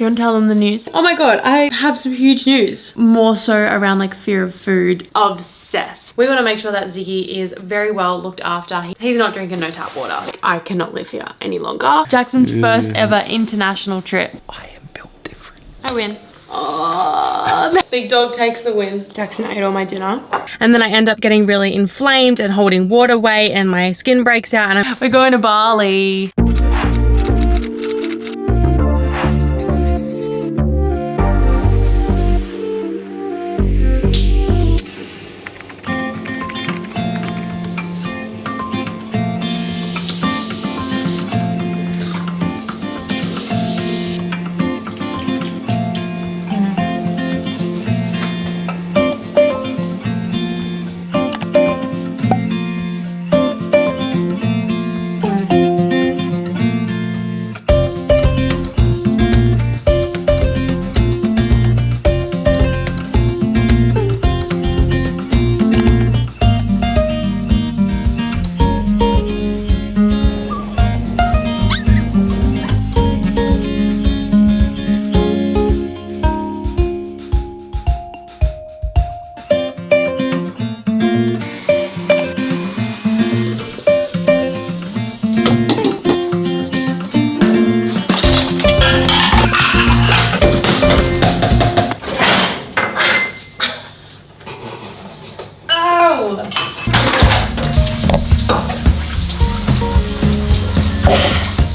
Do you want to tell them the news? Oh my god, I have some huge news. More so around like fear of food. Obsessed. We want to make sure that Ziggy is very well looked after. He's not drinking no tap water. I cannot live here any longer. Jackson's first ever international trip. I am built different. I win. Oh, big dog takes the win. Jackson ate all my dinner. And then I end up getting really inflamed and holding water weight and my skin breaks out and we're going to Bali.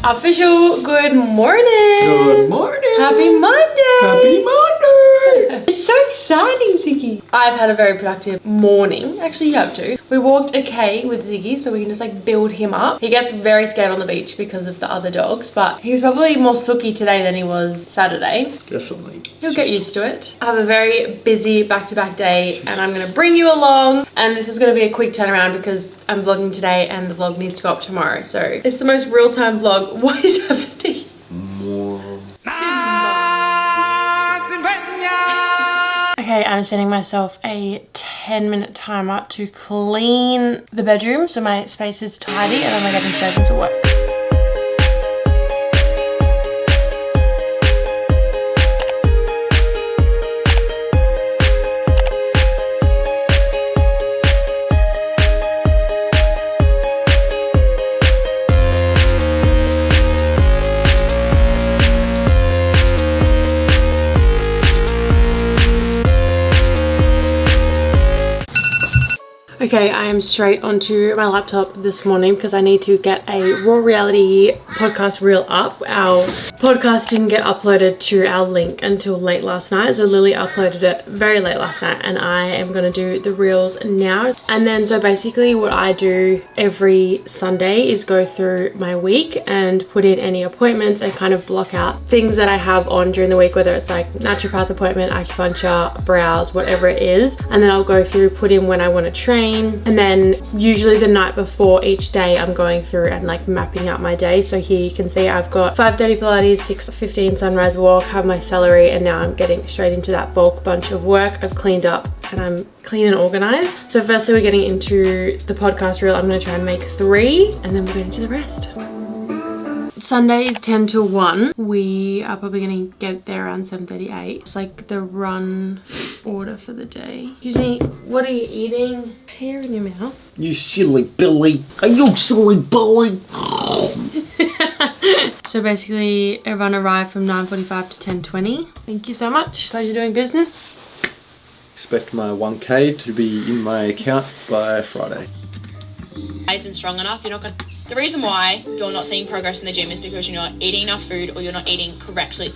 Official good morning. Good morning. Happy Monday. Happy Monday. It's so exciting, Ziggy. I've had a very productive morning. Actually, you have too. We walked a K with Ziggy so we can just like build him up. He gets very scared on the beach because of the other dogs, but he was probably more sooky today than he was Saturday. Definitely. He'll get used to it. I have a very busy back-to-back day and I'm gonna bring you along, and this is gonna be a quick turnaround because I'm vlogging today and the vlog needs to go up tomorrow. So it's the most real-time vlog. What is happening? Okay, I'm setting myself a 10-minute timer to clean the bedroom so my space is tidy and I'm gonna get straight into work. Okay, I am straight onto my laptop this morning because I need to get a Raw Reality podcast reel up. Our podcast didn't get uploaded to our link until late last night, so Lily uploaded it very late last night and I am going to do the reels now. And then so basically what I do every Sunday is go through my week and put in any appointments and kind of block out things that I have on during the week, whether it's like naturopath appointment, acupuncture, brows, whatever it is. And then I'll go through, put in when I want to train. And then usually the night before each day I'm going through and like mapping out my day. So here you can see I've got 5:30 Pilates, 6:15 sunrise walk, have my celery, and now I'm getting straight into that bulk bunch of work. I've cleaned up and I'm clean and organized. So firstly we're getting into the podcast reel. I'm going to try and make 3 and then we'll get into the rest. Sunday is 10 to 1. We are probably going to get there around 7:38. It's like the run order for the day. Excuse me, what are you eating? Hair in your mouth. You silly Billy. Are you silly Billy? So basically everyone arrived from 9:45 to 10:20. Thank you so much. Pleasure doing business. Expect my 1K to be in my account by Friday. Isn't strong enough, you're not gonna. The reason why you're not seeing progress in the gym is because you're not eating enough food or you're not eating correctly.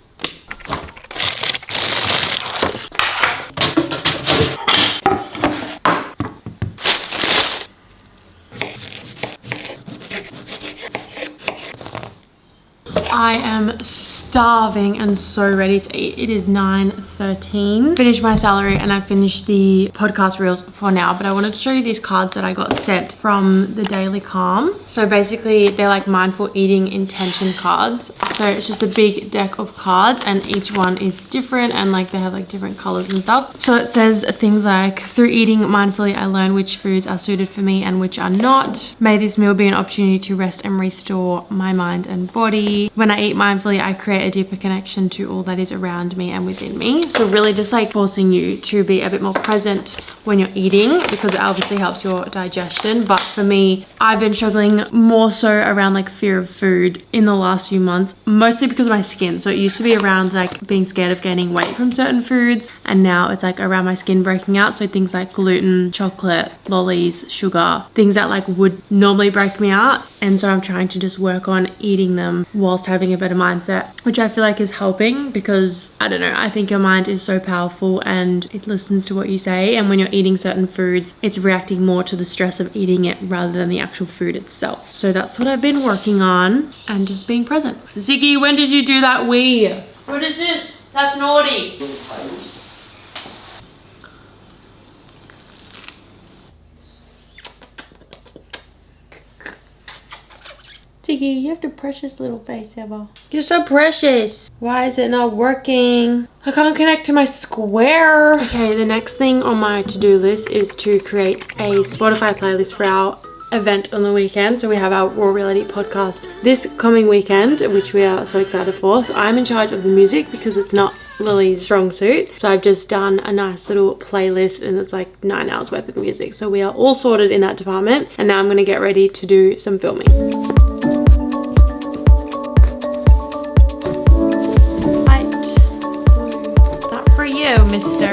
I am starving and so ready to eat. It is 9:13. Finished my celery and I finished the podcast reels for now, but I wanted to show you these cards that I got sent from the Daily Calm. So basically they're like mindful eating intention cards. So it's just a big deck of cards and each one is different and like they have like different colors and stuff. So it says things like, through eating mindfully, I learn which foods are suited for me and which are not. May this meal be an opportunity to rest and restore my mind and body. When I eat mindfully, I create create a deeper connection to all that is around me and within me. So really just like forcing you to be a bit more present when you're eating, because it obviously helps your digestion. But for me, I've been struggling more so around like fear of food in the last few months, mostly because of my skin. So it used to be around like being scared of gaining weight from certain foods, and now it's like around my skin breaking out. So things like gluten, chocolate, lollies, sugar, things that like would normally break me out. And so I'm trying to just work on eating them whilst having a better mindset, which I feel like is helping, because I don't know, I think your mind is so powerful and it listens to what you say. And when you're eating certain foods, it's reacting more to the stress of eating it rather than the actual food itself. So that's what I've been working on, and just being present. Ziggy, when did you do that wee? What is this? That's naughty. Ziggy, you have the precious little face ever. You're so precious. Why is it not working? I can't connect to my square. Okay, the next thing on my to-do list is to create a Spotify playlist for our event on the weekend. So we have our Raw Reality podcast this coming weekend, which we are so excited for. So I'm in charge of the music because it's not Lily's strong suit. So I've just done a nice little playlist, and it's like 9 hours worth of music. So we are all sorted in that department, and now I'm gonna get ready to do some filming. Mister.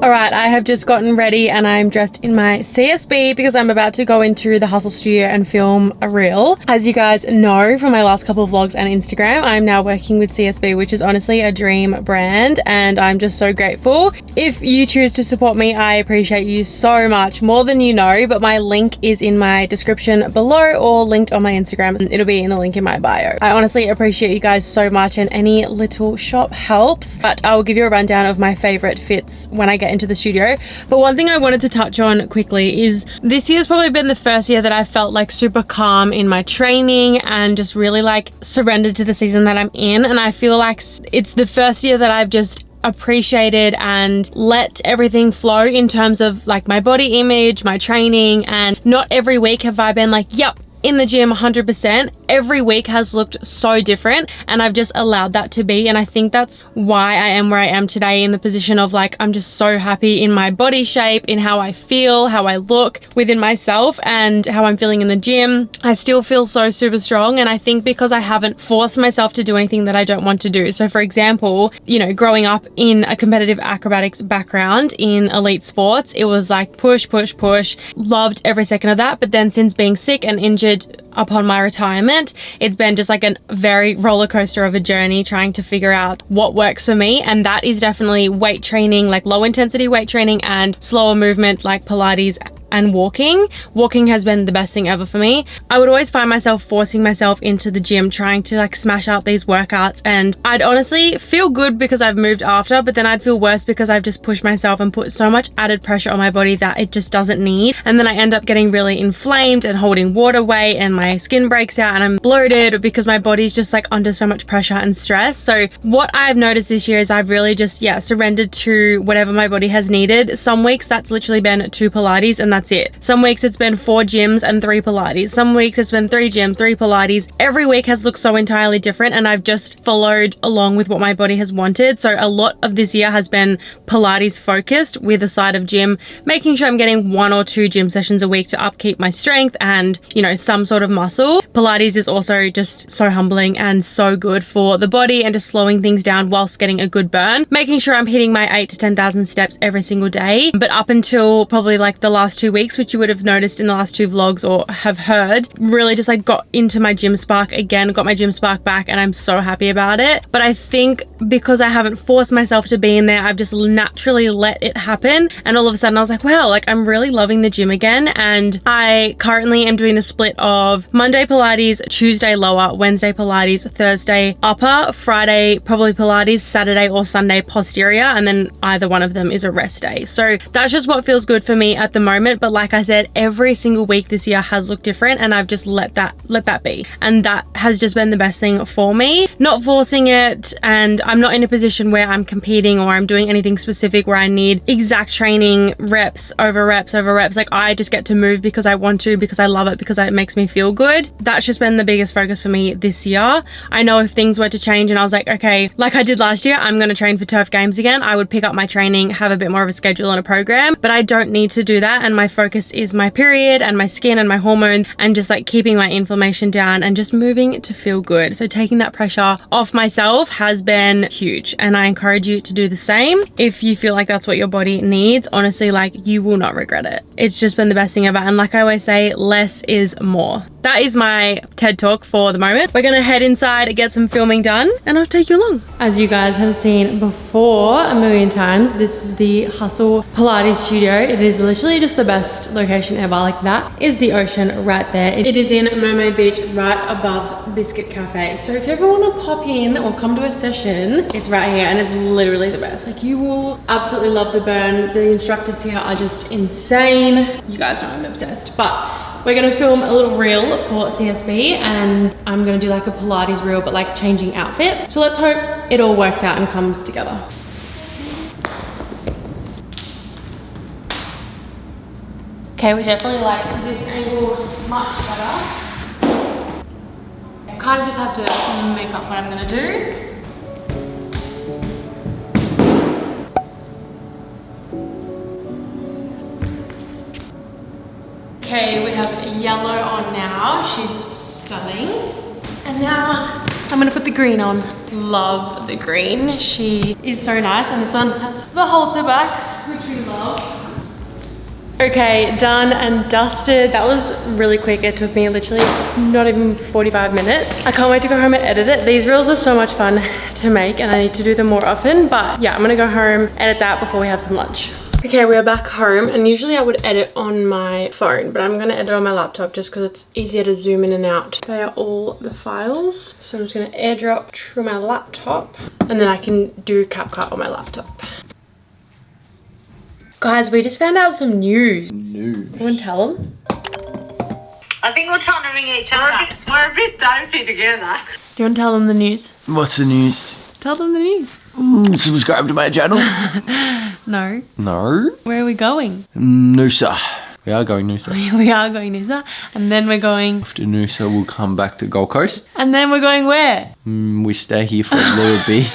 Alright, I have just gotten ready and I'm dressed in my CSB because I'm about to go into the Hustle Studio and film a reel. As you guys know from my last couple of vlogs and Instagram, I'm now working with CSB, which is honestly a dream brand, and I'm just so grateful. If you choose to support me, I appreciate you so much, more than you know, but my link is in my description below or linked on my Instagram, and it'll be in the link in my bio. I honestly appreciate you guys so much, and any little shop helps, but I will give you a rundown of my favorite fits when I get into the studio. But one thing I wanted to touch on quickly is this year's probably been the first year that I felt like super calm in my training and just really like surrendered to the season that I'm in. And I feel like it's the first year that I've just appreciated and let everything flow in terms of like my body image, my training, and not every week have I been like, yep, in the gym 100%. Every week has looked so different, and I've just allowed that to be. And I think that's why I am where I am today, in the position of like, I'm just so happy in my body shape, in how I feel, how I look within myself, and how I'm feeling in the gym. I still feel so super strong, and I think because I haven't forced myself to do anything that I don't want to do. So for example, you know, growing up in a competitive acrobatics background in elite sports, it was like push, push, push, loved every second of that. But then since being sick and injured upon my retirement, it's been just like a very roller coaster of a journey trying to figure out what works for me. And that is definitely weight training, like low intensity weight training, and slower movement like Pilates and walking. Walking has been the best thing ever for me. I would always find myself forcing myself into the gym, trying to like smash out these workouts, and I'd honestly feel good because I've moved after, but then I'd feel worse because I've just pushed myself and put so much added pressure on my body that it just doesn't need. And then I end up getting really inflamed and holding water weight, and my skin breaks out and I'm bloated because my body's just like under so much pressure and stress. So what I've noticed this year is I've really just, surrendered to whatever my body has needed. Some weeks that's literally been 2 Pilates and that's it. Some weeks it's been 4 gyms and 3 Pilates. Some weeks it's been 3 gyms, 3 Pilates. Every week has looked so entirely different, and I've just followed along with what my body has wanted. So a lot of this year has been Pilates focused with a side of gym, making sure I'm getting 1 or 2 gym sessions a week to upkeep my strength and, you know, some sort of muscle. Pilates is also just so humbling and so good for the body, and just slowing things down whilst getting a good burn, making sure I'm hitting my 8 to 10,000 steps every single day. But up until probably like the last 2 weeks, which you would have noticed in the last 2 vlogs or have heard, really just like got into my gym spark again, got my gym spark back, and I'm so happy about it. But I think because I haven't forced myself to be in there, I've just naturally let it happen, and all of a sudden I was like, wow, like I'm really loving the gym again. And I currently am doing the split of Monday Pilates, Tuesday lower, Wednesday Pilates, Thursday upper, Friday probably Pilates, Saturday or Sunday posterior, and then either one of them is a rest day. So that's just what feels good for me at the moment. different, but like I said, every single week this year has looked different, and I've just let that be. And that has just been the best thing for me. Not forcing it, and I'm not in a position where I'm competing or I'm doing anything specific where I need exact training, reps over reps over reps. Like, I just get to move because I want to, because I love it, because it makes me feel good. That's just been the biggest focus for me this year. I know if things were to change and I was like, okay, like I did last year, I'm going to train for Turf Games again, I would pick up my training, have a bit more of a schedule and a program, but I don't need to do that. And my focus is my period and my skin and my hormones, and just like keeping my inflammation down and just moving to feel good. So taking that pressure off myself has been huge, and I encourage you to do the same. If you feel like that's what your body needs, honestly, like, you will not regret it. It's just been the best thing ever. And like I always say, less is more. That is my TED talk for the moment. We're gonna head inside and get some filming done, and I'll take you along. As you guys have seen before a million times, this is the Hustle Pilates studio. It is literally just the best location ever. Like, that is the ocean right there. It is in Mermaid Beach, right above Biscuit Cafe. So if you ever want to pop in or come to a session, it's right here, and it's literally the best. Like, you will absolutely love the burn. The instructors here are just insane. You guys know I'm obsessed. But we're gonna film a little reel for CSB, and I'm gonna do like a Pilates reel, but like changing outfit. So let's hope it all works out and comes together. Okay, we definitely like this angle much better. Kind of just have to make up what I'm gonna do. Okay, we have yellow on now. She's stunning. And now I'm gonna put the green on. Love the green. She is so nice, and this one has the halter back, which we love. Okay, done and dusted. That was really quick. It took me literally not even 45 minutes. I can't wait to go home and edit it. These reels are so much fun to make, and I need to do them more often. But yeah, I'm gonna go home, edit that before we have some lunch. Okay, we are back home, and usually I would edit on my phone, but I'm gonna edit on my laptop just because it's easier to zoom in and out. They are all the files. So I'm just gonna airdrop to my laptop, and then I can do CapCut on my laptop. Guys, we just found out some news. News. You want to tell them? I think we're trying to ring each other. We're a bit dopey together. Do you want to tell them the news? What's the news? Tell them the news. Subscribe to my channel. No. No. Where are we going? Noosa. We are going Noosa. We are going Noosa, and then we're going... After Noosa, we'll come back to Gold Coast. And then we're going where? We stay here for a little bit.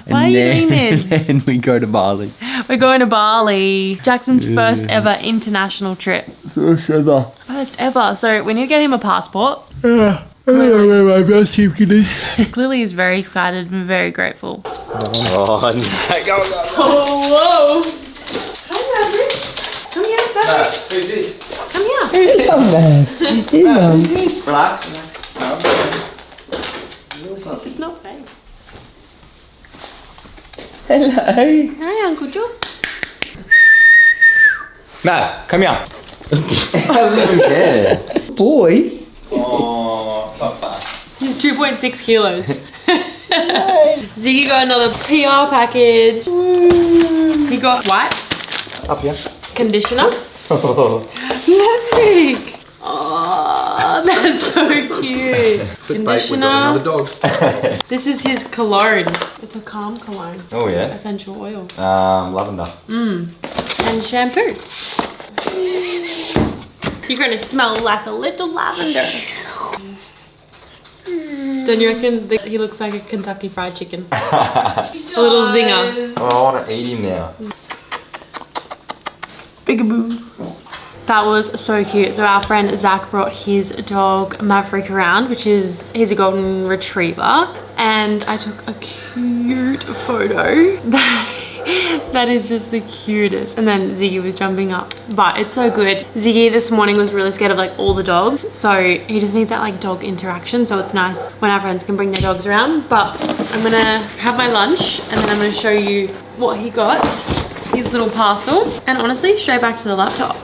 Why are you doing this? And then we go to Bali. We're going to Bali. Jackson's first ever international trip. First ever. First ever. So we need to get him a passport. Yeah. I don't know where my best certificate is. Clearly he's very excited and very grateful. Oh, no. Go. Oh, whoa. Come here, Bruce. Come here, baby. Who's this? Come here. Come there. Who's this? Relax. This is not face. Hello. Hi, Uncle Joe. No, come here. Doesn't even care. Boy. Oh, Papa. He's 2.6 kilos. Ziggy got another PR package. He got wipes. Up here. Conditioner. Maverick. Oh, that's so cute. Conditioner. Another dog. This is his cologne. It's a calm cologne. Oh yeah. Essential oil. Lavender. And shampoo. You're gonna smell like a little lavender. Don't you reckon that he looks like a Kentucky Fried Chicken? A little zinger. Oh, I want to eat him now. Bigaboo. That was so cute. So our friend Zach brought his dog Maverick around, he's a golden retriever. And I took a cute photo. That is just the cutest. And then Ziggy was jumping up. But it's so good. Ziggy this morning was really scared of like all the dogs. So he just needs that like dog interaction. So it's nice when our friends can bring their dogs around. But I'm gonna have my lunch and then I'm gonna show you what he got. His little parcel. And honestly, straight back to the laptop.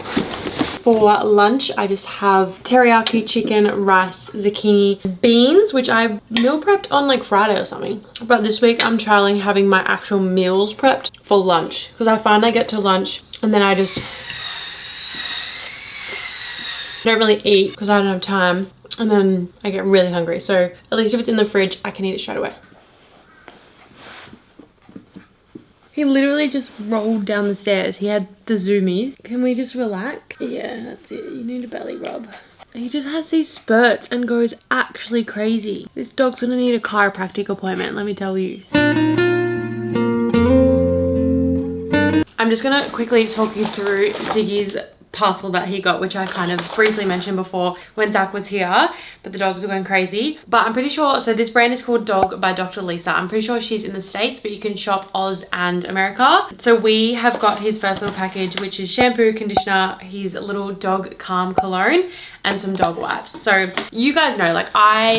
For lunch, I just have teriyaki chicken, rice, zucchini, beans, which I meal prepped on like Friday or something. But this week I'm trialing having my actual meals prepped for lunch because I find I get to lunch and then I just I don't really eat because I don't have time, and then I get really hungry. So at least if it's in the fridge, I can eat it straight away. He literally just rolled down the stairs. He had the zoomies. Can we just relax? Yeah, that's it. You need a belly rub. He just has these spurts and goes actually crazy. This dog's gonna need a chiropractic appointment, let me tell you. I'm just gonna quickly talk you through Ziggy's parcel that he got, which I kind of briefly mentioned before when Zach was here, but the dogs were going crazy. But I'm pretty sure, so this brand is called Dog by Dr. Lisa. I'm pretty sure she's in the States, but you can shop Oz and America. So we have got his first little package, which is shampoo, conditioner, his little dog calm cologne, and some dog wipes. So you guys know, like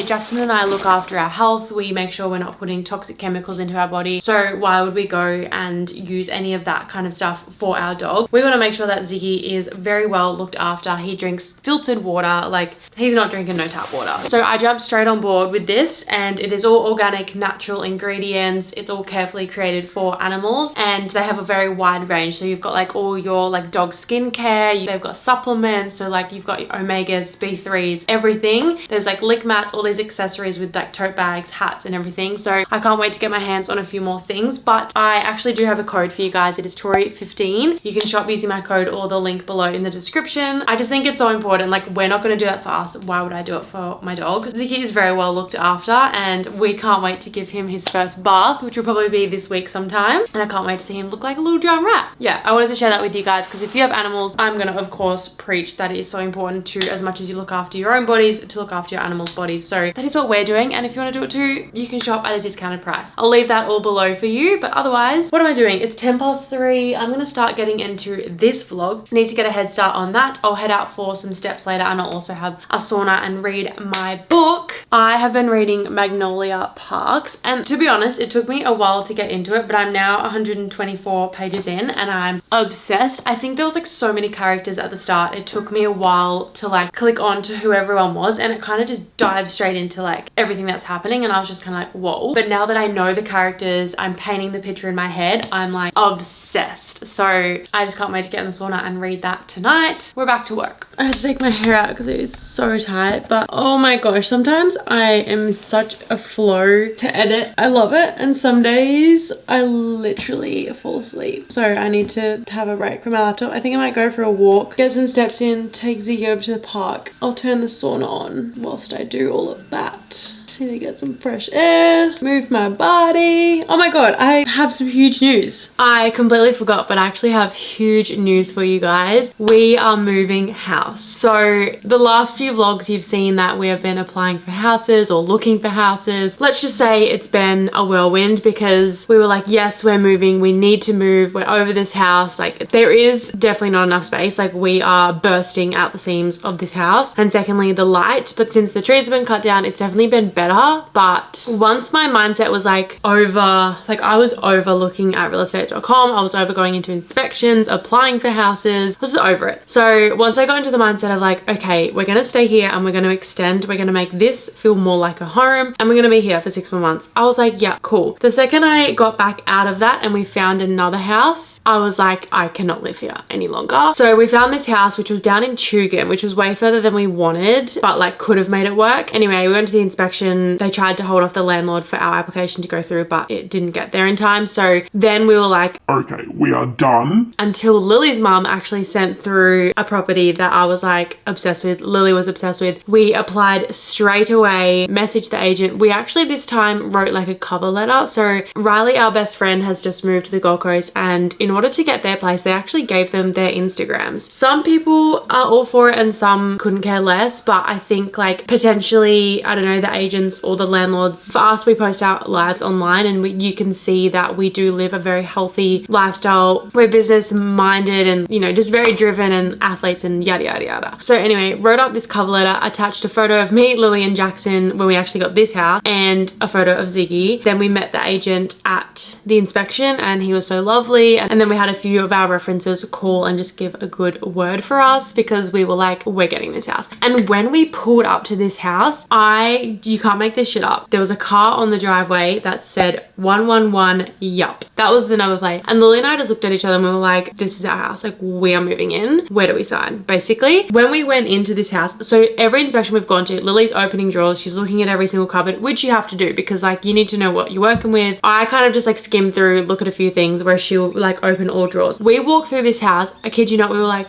Jackson and I look after our health. We make sure we're not putting toxic chemicals into our body. So why would we go and use any of that kind of stuff for our dog? We want to make sure that Ziggy is very well looked after. He drinks filtered water, like he's not drinking no tap water. So I jumped straight on board with this, and it is all organic, natural ingredients. It's all carefully created for animals, and they have a very wide range. So you've got like all your like dog skincare, they've got supplements, so like you've got your omegas, B3s, everything. There's like lick mats, all these accessories with like tote bags, hats and everything. So I can't wait to get my hands on a few more things, but I actually do have a code for you guys. It is TORI15. You can shop using my code or the link below in the description. I just think it's so important. Like we're not going to do that for us. Why would I do it for my dog? Ziggy is very well looked after, and we can't wait to give him his first bath, which will probably be this week sometime. And I can't wait to see him look like a little drowned rat. Yeah, I wanted to share that with you guys because if you have animals, I'm going to of course preach that it is so important to, as much as you look after your own bodies, to look after your animals' bodies. So that is what we're doing, and if you want to do it too, you can shop at a discounted price. I'll leave that all below for you, but otherwise, what am I doing? It's 3:10. I'm going to start getting into this vlog. I need to get a head start on that. I'll head out for some steps later, and I'll also have a sauna and read my book. I have been reading Magnolia Parks, and to be honest, it took me a while to get into it, but I'm now 124 pages in and I'm obsessed. I think there was like so many characters at the start. It took me a while to like click on to who everyone was, and it kind of just dives straight into like everything that's happening, and I was just kind of like, whoa. But now that I know the characters, I'm painting the picture in my head, I'm like obsessed. So I just can't wait to get in the sauna and read that tonight. We're back to work. I had to take my hair out because it is so tight, but oh my gosh, sometimes I am in such a flow to edit. I love it, and some days I literally fall asleep. So I need to have a break from my laptop. I think I might go for a walk, get some steps in, take Ziggy over to the park. I'll turn the sauna on whilst I do all of that. Just need to get some fresh air, move my body. Oh my god, I have some huge news. I completely forgot, but I actually have huge news for you guys. We are moving house. So the last few vlogs you've seen that we have been applying for houses or looking for houses. Let's just say it's been a whirlwind because we were like, yes, we're moving, we need to move, we're over this house. Like there is definitely not enough space. Like we are bursting out the seams of this house. And secondly, the light. But since the trees have been cut down, it's definitely been better. But once my mindset was like over, like I was over looking at realestate.com, I was over going into inspections, applying for houses, I was just over it. So once I got into the mindset of like, okay, we're gonna stay here and we're gonna extend, we're gonna make this feel more like a home, and we're gonna be here for 6 more months, I was like, yeah, cool. The second I got back out of that and we found another house, I was like, I cannot live here any longer. So we found this house which was down in Tugun, which was way further than we wanted, but like could have made it work. Anyway, we went to the inspection. They tried to hold off the landlord for our application to go through, but it didn't get there in time. So then we were like, okay, we are done. Until Lily's mum actually sent through a property that I was like obsessed with. Lily was obsessed with. We applied straight away, messaged the agent. We actually this time wrote like a cover letter. So Riley, our best friend, has just moved to the Gold Coast, and in order to get their place, they actually gave them their Instagrams. Some people are all for it and some couldn't care less, but I think like potentially, I don't know, the agents or the landlords, for us, we post our lives online, and you can see that we do live a very healthy lifestyle. We're business minded and, you know, just very driven and athletes and yada yada yada. So anyway, wrote up this cover letter, attached a photo of me, Lily and Jackson when we actually got this house, and a photo of Ziggy. Then we met the agent at the inspection and he was so lovely, and then we had a few of our references call and just give a good word for us because we were like, we're getting this house. And when we pulled up to this house, you can't can't make this shit up. There was a car on the driveway that said 111 yup. That was the number plate. And Lily and I just looked at each other and we were like, this is our house. Like, we are moving in. Where do we sign? Basically, when we went into this house, so every inspection we've gone to, Lily's opening drawers, she's looking at every single cupboard, which you have to do because like you need to know what you're working with. I kind of just like skim through, look at a few things, where she'll like open all drawers. We walked through this house, I kid you not, we were like,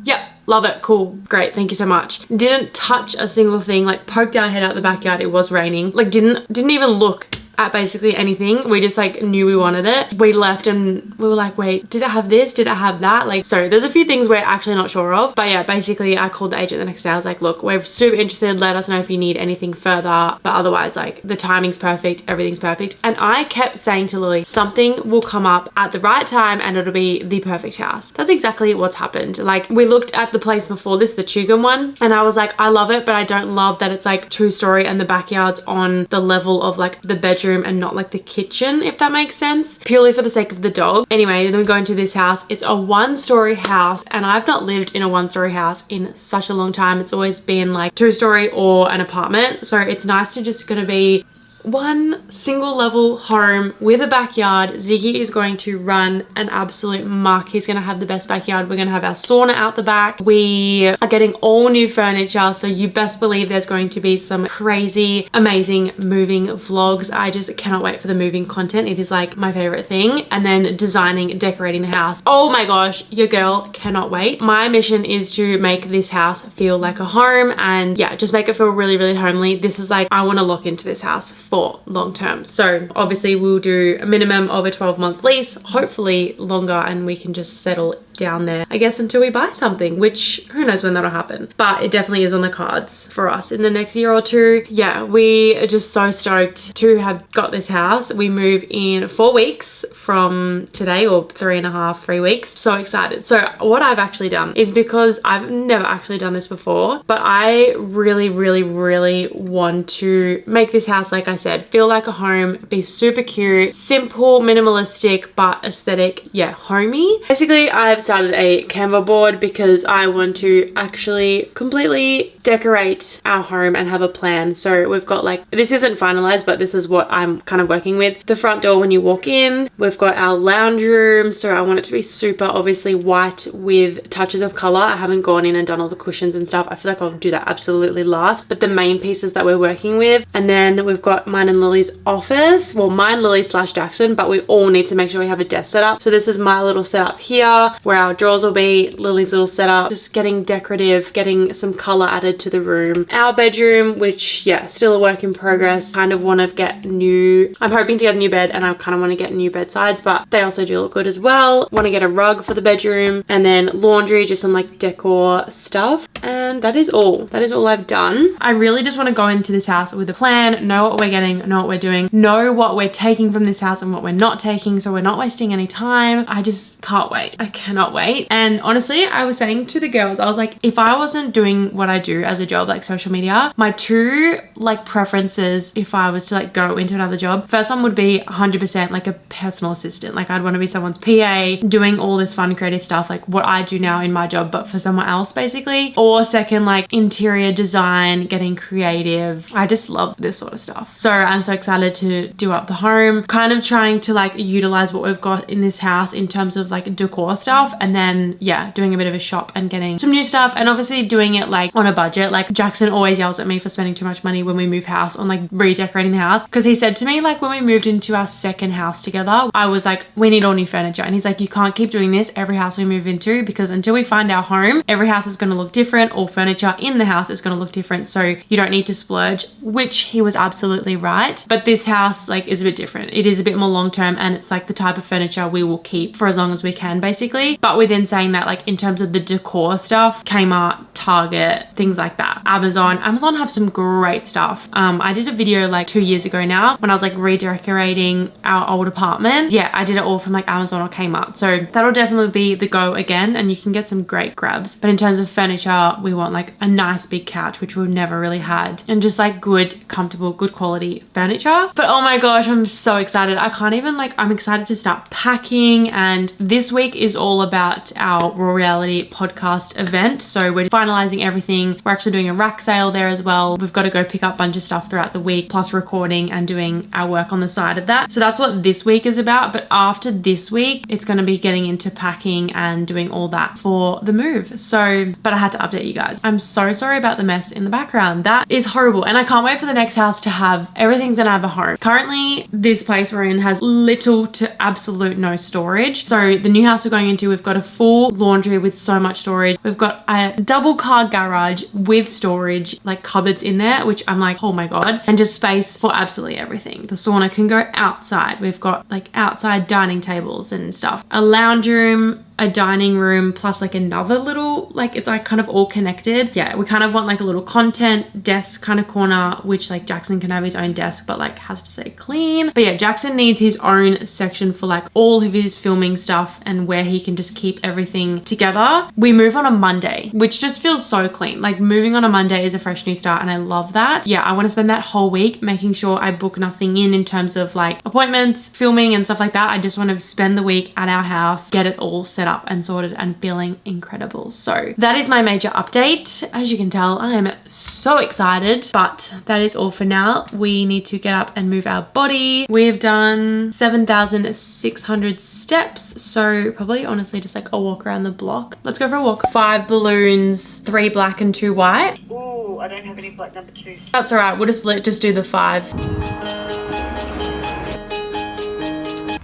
yep, love it, cool, great, thank you so much. Didn't touch a single thing, like poked our head out the backyard, it was raining, like didn't even look at basically anything. We just like knew we wanted it. We left and we were like, wait, did it have this? Did it have that? Like, so there's a few things we're actually not sure of. But yeah, basically I called the agent the next day. I was like, look, we're super interested. Let us know if you need anything further. But otherwise, like the timing's perfect. Everything's perfect. And I kept saying to Lily, something will come up at the right time and it'll be the perfect house. That's exactly what's happened. Like we looked at the place before this, the Tugun one. And I was like, I love it, but I don't love that it's like 2-story and the backyard's on the level of like the bedroom and not like the kitchen, if that makes sense, purely for the sake of the dog. Anyway, then we go into this house. It's a 1-story house and I've not lived in a 1-story house in such a long time. It's always been like 2-story or an apartment. So it's nice to just gonna be one single level home with a backyard. Ziggy is going to run an absolute muck. He's gonna have the best backyard. We're gonna have our sauna out the back. We are getting all new furniture, so you best believe there's going to be some crazy amazing moving vlogs. I just cannot wait for the moving content. It is like my favorite thing. And then designing, decorating the house. Oh my gosh, your girl cannot wait. My mission is to make this house feel like a home and yeah, just make it feel really, really homely. This is like, I want to lock into this house for long term. So obviously we'll do a minimum of a 12-month lease, hopefully longer, and we can just settle down there, I guess, until we buy something, which who knows when that'll happen. But it definitely is on the cards for us in the next year or two. Yeah, we are just so stoked to have got this house. We move in 4 weeks from today, or 3 weeks. So excited. So what I've actually done is, because I've never actually done this before, but I really, really, really want to make this house, like I said, feel like a home, be super cute, simple, minimalistic, but aesthetic, yeah, homey. Basically, I've started a Canva board because I want to actually completely decorate our home and have a plan. So we've got like, this isn't finalized, but this is what I'm kind of working with. The front door when you walk in, we've got our lounge room. So I want it to be super obviously white with touches of color. I haven't gone in and done all the cushions and stuff. I feel like I'll do that absolutely last, but the main pieces that we're working with. And then we've got mine and Lily's office. Well, mine, Lily / Jackson, but we all need to make sure we have a desk set up. So this is my little setup here, where our drawers will be, Lily's little setup, just getting decorative, getting some color added to the room. Our bedroom, which yeah, still a work in progress. Kind of want to get new, I'm hoping to get a new bed, and I kind of want to get new bedsides, but they also do look good as well. Want to get a rug for the bedroom, and then laundry, just some like decor stuff. And that is all. That is all I've done. I really just want to go into this house with a plan, know what we're getting, know what we're doing, know what we're taking from this house and what we're not taking, so we're not wasting any time. I just can't wait. I cannot wait. And honestly, I was saying to the girls, I was like, if I wasn't doing what I do as a job, like social media, my two like preferences, if I was to like go into another job, first one would be 100% like a personal assistant. Like I'd want to be someone's PA, doing all this fun creative stuff, like what I do now in my job, but for someone else basically. Or second, like interior design, getting creative. I just love this sort of stuff. So I'm so excited to do up the home, kind of trying to like utilize what we've got in this house in terms of like decor stuff, and then yeah, doing a bit of a shop and getting some new stuff, and obviously doing it like on a budget. Like Jackson always yells at me for spending too much money when we move house on like redecorating the house, because he said to me, like when we moved into our second house together, I was like, we need all new furniture, and he's like, you can't keep doing this every house we move into, because until we find our home, every house is going to look different, all furniture in the house is going to look different, so you don't need to splurge, which he was absolutely right. But this house like is a bit different. It is a bit more long term, and it's like the type of furniture we will keep for as long as we can basically. But within saying that, like in terms of the decor stuff, Kmart, Target, things like that, Amazon have some great stuff. I did a video like 2 years ago now when I was like redecorating our old apartment. Yeah, I did it all from like Amazon or Kmart, so that'll definitely be the go again, and you can get some great grabs. But in terms of furniture, we want like a nice big couch, which we've never really had, and just like good, comfortable, good quality furniture. But oh my gosh, I'm so excited. I can't even like, I'm excited to start packing, and this week is all about about our Raw Reality podcast event. So we're finalizing everything. We're actually doing a rack sale there as well. We've got to go pick up a bunch of stuff throughout the week, plus recording and doing our work on the side of that. So that's what this week is about. But after this week, it's going to be getting into packing and doing all that for the move. So, but I had to update you guys. I'm so sorry about the mess in the background. That is horrible. And I can't wait for the next house to have everything's gonna have a home. Currently, this place we're in has little to absolute no storage. So the new house we're going into, we've got a full laundry with so much storage. We've got a double car garage with storage, like cupboards in there, which I'm like, oh my God, and just space for absolutely everything. The sauna can go outside. We've got like outside dining tables and stuff. A lounge room, a dining room, plus like another little, like it's like kind of all connected. Yeah, we kind of want like a little content desk kind of corner, which like Jackson can have his own desk, but like has to stay clean. But yeah, Jackson needs his own section for like all of his filming stuff and where he can just keep everything together. We move on a Monday, which just feels so clean. Like moving on a Monday is a fresh new start and I love that. Yeah, I want to spend that whole week making sure I book nothing in terms of like appointments, filming and stuff like that. I just want to spend the week at our house, get it all set up and sorted and feeling incredible. So that is my major update. As you can tell, I am so excited, but that is all for now. We need to get up and move our body. We have done 7,600 steps. So probably honestly just like a walk around the block. Let's go for a walk. 5 balloons, 3 black and 2 white. Oh, I don't have any black number 2. That's all right. We'll just do the 5.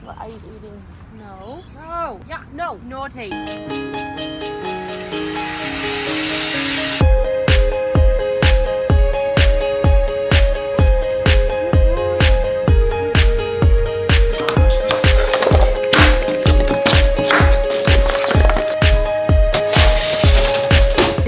What are you eating? No. No. Yeah, no. Naughty.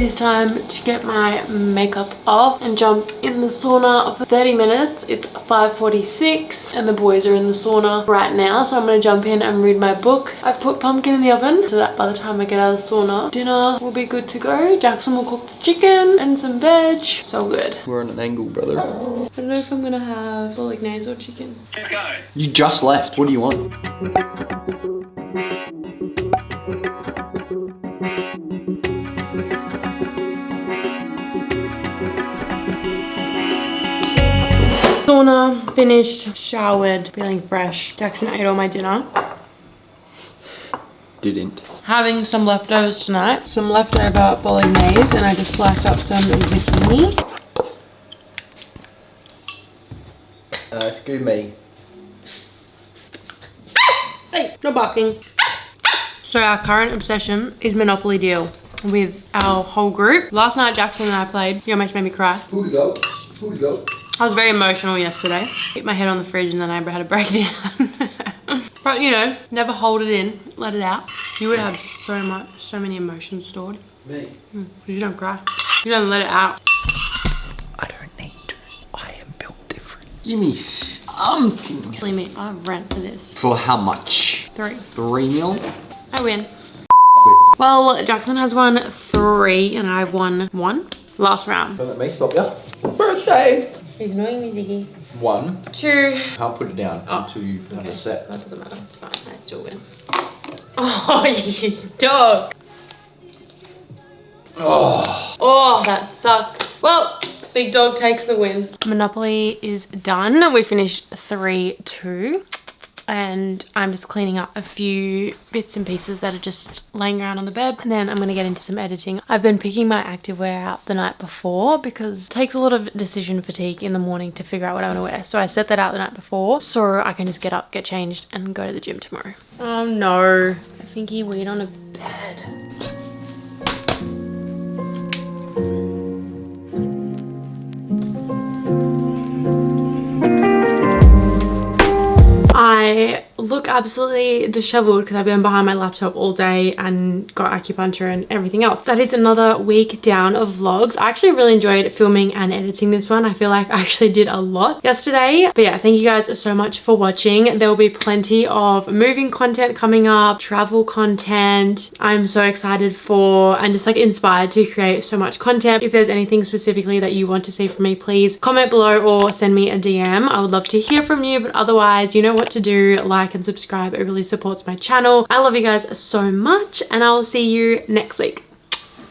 It's time to get my makeup off and jump in the sauna for 30 minutes. It's 5:46 and the boys are in the sauna right now, so I'm gonna jump in and read my book. I've put pumpkin in the oven so that by the time I get out of the sauna, dinner will be good to go. Jackson will cook the chicken and some veg. So good. We're on an angle, brother. I don't know if I'm gonna have bolognese or chicken. You just left. What do you want? Sauna, finished, showered, feeling fresh. Jackson ate all my dinner. Didn't. Having some leftovers tonight. Some leftover bolognese and I just sliced up some zucchini. Excuse me. Hey, no barking. So our current obsession is Monopoly Deal with our whole group. Last night Jackson and I played. You almost made me cry. Who to go? Who to go? I was very emotional yesterday. Hit my head on the fridge and then I had a breakdown. But you know, never hold it in, let it out. You would have so many emotions stored. Me? You don't cry. You don't let it out. I don't need to. I am built different. Give me something. Believe me, I rent for this. For how much? 3. 3 mil? I win. Quit. Well, Jackson has won 3 and I've won 1. Last round. Don't let me stop ya. Birthday! He's annoying me, Ziggy. 1. 2. Can't put it down until you have Okay. a set. That doesn't matter. It's fine. I still win. Oh, you dog. Oh. Oh, that sucks. Well, big dog takes the win. Monopoly is done. We finished 3-2. And I'm just cleaning up a few bits and pieces that are just laying around on the bed. And then I'm gonna get into some editing. I've been picking my activewear out the night before because it takes a lot of decision fatigue in the morning to figure out what I wanna wear. So I set that out the night before so I can just get up, get changed and go to the gym tomorrow. Oh no, I think he weed on a bed. I look absolutely disheveled because I've been behind my laptop all day and got acupuncture and everything else. That is another week down of vlogs. I actually really enjoyed filming and editing this one. I feel like I actually did a lot yesterday. But yeah, thank you guys so much for watching. There will be plenty of moving content coming up, travel content. I'm so excited for and just like inspired to create so much content. If there's anything specifically that you want to see from me, please comment below or send me a DM. I would love to hear from you, but otherwise, you know what to do. Like and subscribe subscribe. It really supports my channel. I love you guys so much, and I will see you next week.